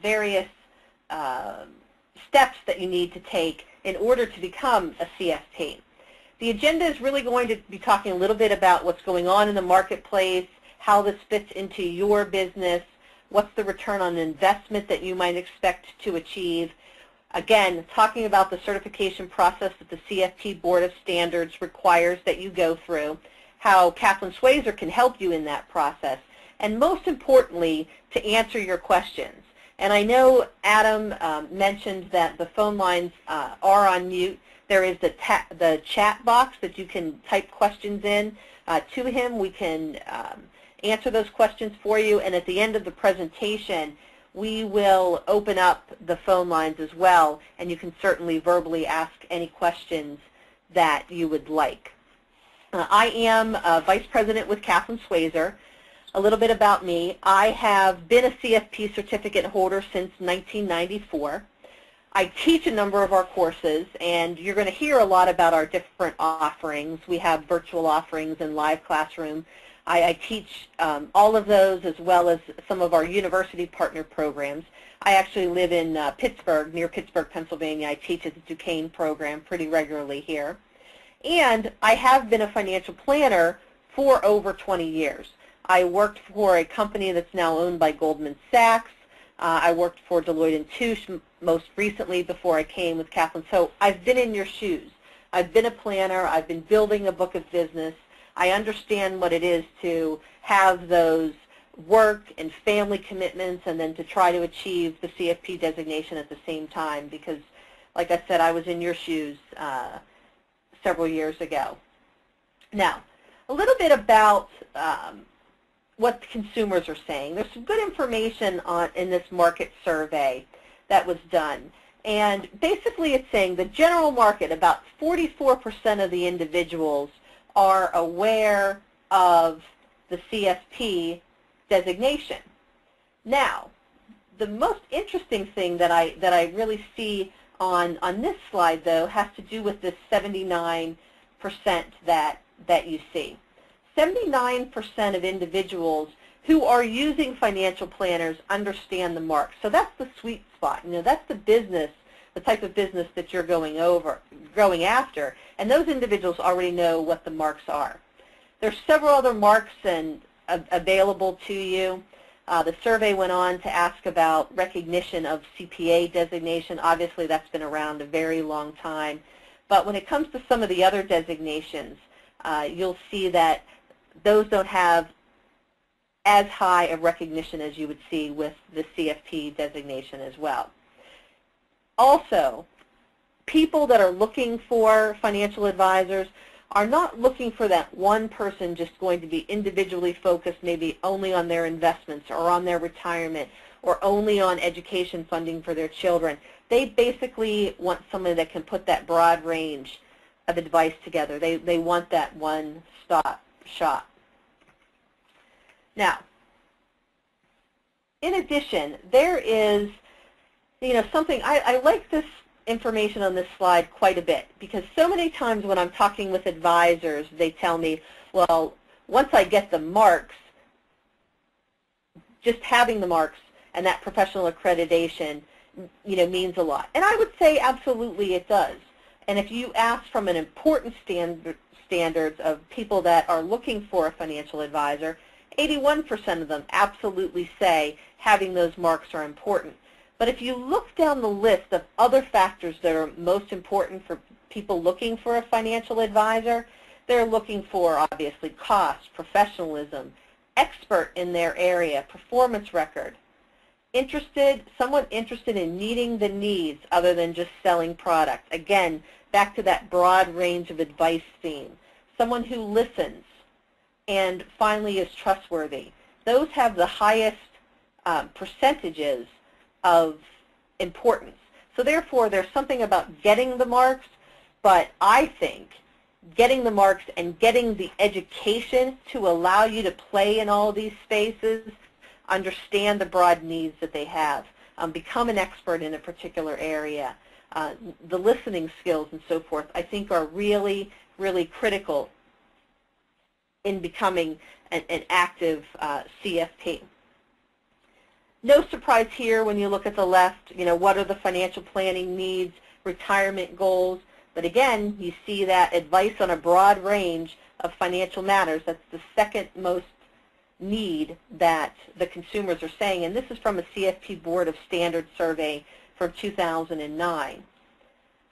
various steps that you need to take in order to become a CFP. The agenda is really going to be talking a little bit about what's going on in the marketplace, how this fits into your business, what's the return on investment that you might expect to achieve. Again, talking about the certification process that the CFP Board of Standards requires that you go through, how Kathleen Swayzer can help you in that process, and most importantly, to answer your questions. And I know Adam mentioned that the phone lines are on mute. There is the chat box that you can type questions in to him. We can answer those questions for you, and at the end of the presentation, we will open up the phone lines as well, and you can certainly verbally ask any questions that you would like. I am Vice President with Kathleen Swayzer. A little bit about me. I have been a CFP certificate holder since 1994. I teach a number of our courses, and you're going to hear a lot about our different offerings. We have virtual offerings and live classroom. I teach all of those, as well as some of our university partner programs. I actually live in Pittsburgh, near Pittsburgh, Pennsylvania. I teach at the Duquesne program pretty regularly here. And I have been a financial planner for over 20 years. I worked for a company that's now owned by Goldman Sachs. I worked for Deloitte & Touche most recently before I came with Kathleen. So I've been in your shoes. I've been a planner. I've been building a book of business. I understand what it is to have those work and family commitments and then to try to achieve the CFP designation at the same time because, like I said, I was in your shoes several years ago. Now, a little bit about what consumers are saying. There's some good information in this market survey that was done. And basically it's saying the general market, about 44% of the individuals are aware of the CFP designation. Now, the most interesting thing that I really see on this slide, though, has to do with this 79% that you see. 79% of individuals who are using financial planners understand the marks. So that's the sweet spot. You know, that's the business, the type of business that you're going after, and those individuals already know what the marks are. There's several other marks available to you. The survey went on to ask about recognition of CPA designation. Obviously, that's been around a very long time. But when it comes to some of the other designations, you'll see that those don't have as high a recognition as you would see with the CFP designation as well. Also, people that are looking for financial advisors are not looking for that one person just going to be individually focused maybe only on their investments or on their retirement or only on education funding for their children. They basically want somebody that can put that broad range of advice together. They want that one-stop shop. Now, in addition, there is, something, I like this information on this slide quite a bit because so many times when I'm talking with advisors, they tell me, well, once I get the marks, just having the marks and that professional accreditation, means a lot. And I would say absolutely it does. And if you ask from an important standards of people that are looking for a financial advisor, 81% of them absolutely say having those marks are important. But if you look down the list of other factors that are most important for people looking for a financial advisor, they're looking for, obviously, cost, professionalism, expert in their area, performance record, someone interested in meeting the needs other than just selling product. Again, back to that broad range of advice theme. Someone who listens and finally is trustworthy. Those have the highest percentages of importance. So therefore, there's something about getting the marks, but I think getting the marks and getting the education to allow you to play in all these spaces, understand the broad needs that they have, become an expert in a particular area, the listening skills and so forth, I think are really, really critical in becoming an active CFP. No surprise here when you look at the left, what are the financial planning needs, retirement goals. But again, you see that advice on a broad range of financial matters. That's the second most need that the consumers are saying. And this is from a CFP Board of Standards survey from 2009.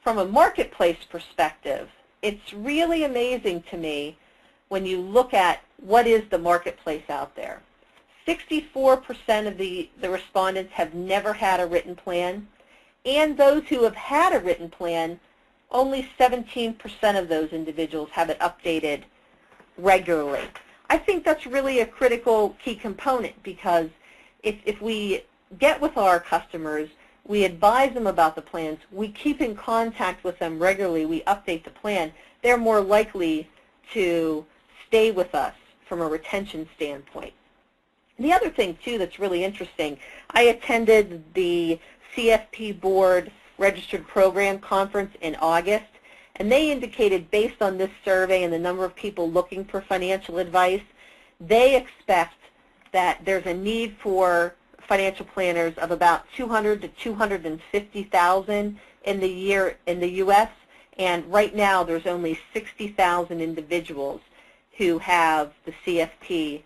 From a marketplace perspective, it's really amazing to me when you look at what is the marketplace out there. 64% of the respondents have never had a written plan, and those who have had a written plan, only 17% of those individuals have it updated regularly. I think that's really a critical key component, because if we get with our customers, we advise them about the plans, we keep in contact with them regularly, we update the plan, they're more likely to stay with us from a retention standpoint. The other thing, too, that's really interesting, I attended the CFP Board Registered Program Conference in August, and they indicated, based on this survey and the number of people looking for financial advice, they expect that there's a need for financial planners of about 200 to 250,000 in the year in the U.S., and right now there's only 60,000 individuals who have the CFP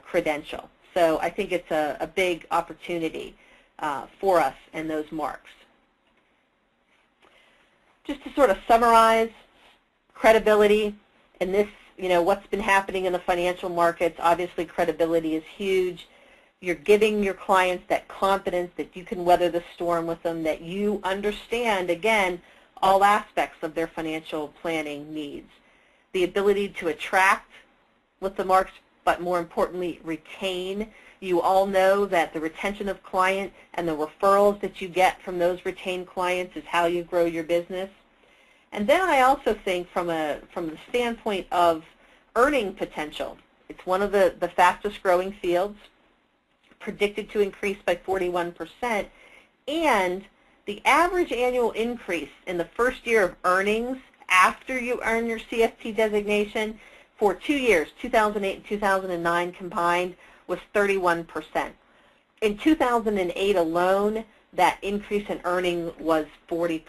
credential. So I think it's a big opportunity for us and those marks. Just to sort of summarize, credibility, and this, what's been happening in the financial markets, obviously credibility is huge. You're giving your clients that confidence that you can weather the storm with them, that you understand, again, all aspects of their financial planning needs. The ability to attract with the marks, but more importantly, retain. You all know that the retention of client and the referrals that you get from those retained clients is how you grow your business. And then I also think from the standpoint of earning potential, it's one of the fastest growing fields, predicted to increase by 41%, and the average annual increase in the first year of earnings after you earn your CFP designation for 2 years, 2008 and 2009 combined, was 31%. In 2008 alone, that increase in earning was 40%.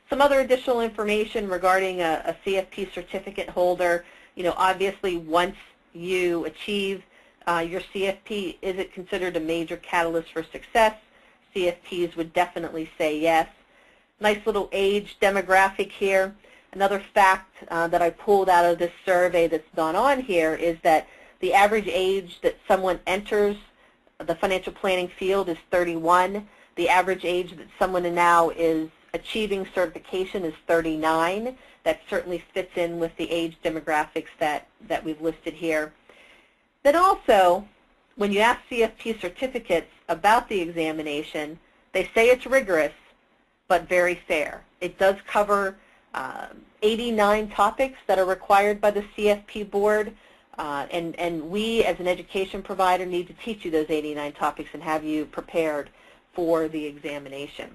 Some other additional information regarding a CFP certificate holder, obviously once you achieve your CFP, is it considered a major catalyst for success? CFPs would definitely say yes. Nice little age demographic here. Another fact that I pulled out of this survey that's gone on here is that the average age that someone enters the financial planning field is 31. The average age that someone now is achieving certification is 39. That certainly fits in with the age demographics that we've listed here. Then also, when you ask CFP certificates about the examination, they say it's rigorous, but very fair. It does cover 89 topics that are required by the CFP board, and we as an education provider need to teach you those 89 topics and have you prepared for the examination.